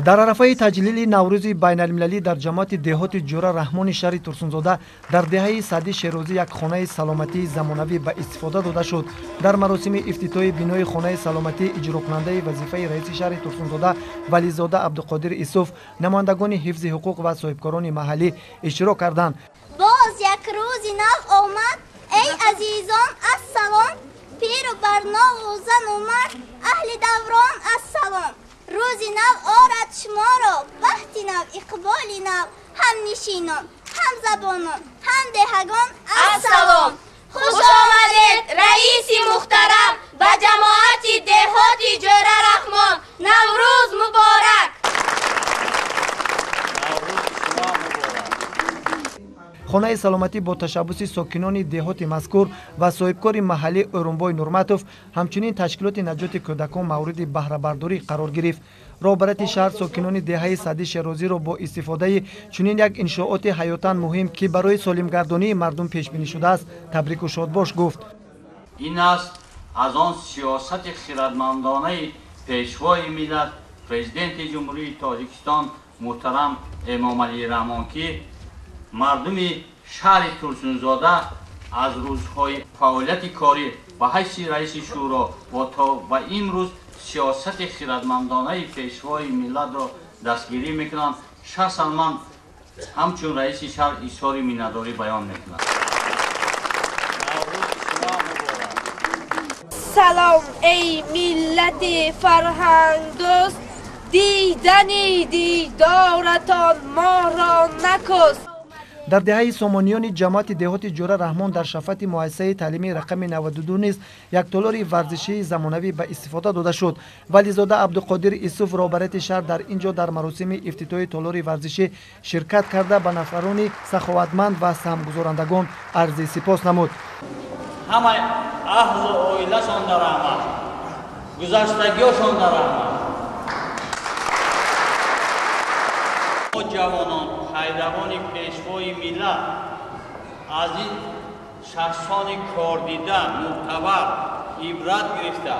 дар арафаи таҷлили наврӯзи байналмилалӣ дар ҷамоати деҳоти ҷура раҳмони шаҳри турсунзода дар деҳаи сади шерозӣ як хонаи саломатии замонавӣ ба истифода дода шуд. дар маросими ифтитоҳи бинои хонаи саломатӣ иҷрокунандаи вазифаи раиси шаҳри турсунзода вализода абдуқодир исуф, намояндагони ҳифзи ҳуқуқ ва соҳибкорони маҳаллӣ иштирок карданд. боз як рӯзи нав омад, эй азизон ассалом, пиру барнову зану мард, аҳли даврон ассалом. рӯзи нав орад шуморо, бахти нав, иқболи нав, ҳамнишинон, ҳамзабонон, ҳамдеҳагон ассалом. хуш омадед раиси мухтарам ба ҷамоати деҳоти ҷӯра раҳмон. наврӯз муборак. хонаи саломатӣ бо ташаббуси сокинони деҳоти мазкур ва соҳибкори маҳаллӣ Орунбой Нурматов ҳамчунин ташкилоти наҷоти кӯдакон мавриди баҳрабардорӣ қарор гирифт. роҳбарати шаҳр сокинони деҳаи сади шерозиро бо истифодаи чунин як иншооти ҳаётан муҳим ки барои солимгардонии мардум пешбинӣ шудааст табрику шодбош гуфт. ин аст аз он сиёсати хиратмандонаи пешвои миллат президенти ҷумҳурии тоҷикистон муҳтарам Эмомалӣ Раҳмон ки мардуми шаҳри Турсунзода аз рӯзҳои фаъолияти корӣ ба ҳайси раиси шӯро ва имрӯз сиёсати хиратмандонаи пешвои миллатро дастгирӣ мекунанд. шахсан ман ҳамчун раиси шаҳр изҳори миннатдорӣ баён мекунам. салом эй миллати фарҳангдӯст, дидани дидоратон моро накуст. дар деҳаи сомонёни ҷамоати деҳоти ҷӯра раҳмон дар шафати муассисаи таълимии рақами 92 низ як толори варзишии замонавӣ ба истифода дода шуд. вализода абдуқодир исуф роҳбарияти шаҳр дар ин ҷо дар маросими ифтитоҳи толори варзишӣ ширкат карда ба нафарони саховатманд ва саҳмгузорандагон арзи сипос намуд. ҳамаи аҳлу оилашонда раҳмат, гузаштагиёшонда раҳмат. мо ҷавонон хайравони пешвои миллат аз ин шахсони кордида мӯътабар ибрат гирифта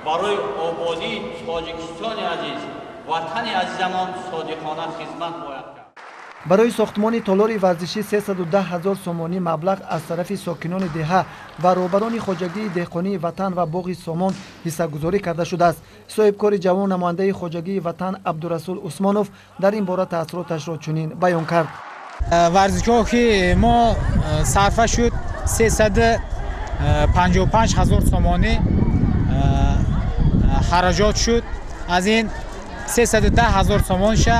барои ободии Тоҷикистони азиз, ватани азизамон содиқона хизмат бояд кард. барои сохтмони толори варзишӣ 310 000 сомонӣ маблағ аз тарафи сокинони деҳа ва роҳбарони хоҷагии деҳқонии ватан ва боғи сомон ҳиссагузорӣ карда шудааст. соҳибкори ҷавон намояндаи хоҷагии ватан Абдурасул Усмонов дар ин бора таъссуроташро чунин баён кард. варзишҳо ки мо сарфа шуд 355 000 сомонӣ хараҷот шуд. аз ин 310 000 сомонша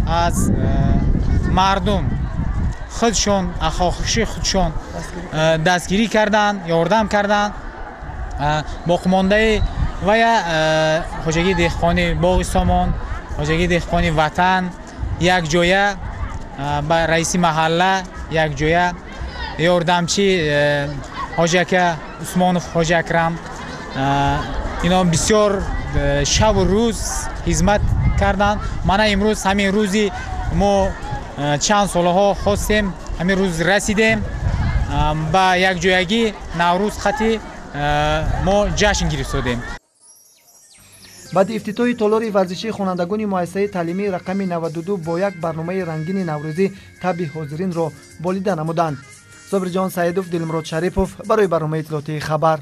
аз мардум худшон ахохиши худшон дастгирӣ карданд, ёрдам карданд. боқимондаи вая хоҷагии деҳқони боғи сомон, хоҷагии деҳқони ватан якҷоя, ба раиси маҳалла якҷоя, ёрдамчи ҳоҷака Усмонов ҳоҷи Акрам, ино бисёр шабу рӯз ҳизмат карданд. мана имрӯз ҳамин рӯзи мо чанд солаҳо хостем, ҳамин рӯз расидем ба якҷоягӣ наврӯз хати мо ҷашн гирифтодем. баъди ифтитоҳи толори варзишии хонандагони муассисаи таълимии рақами 92 бо як барномаи рангини наврӯзӣ таби ҳозиринро болида намуданд. собирҷон Саидов, Дилмурод Шарипов барои барномаи иттилоотии хабар.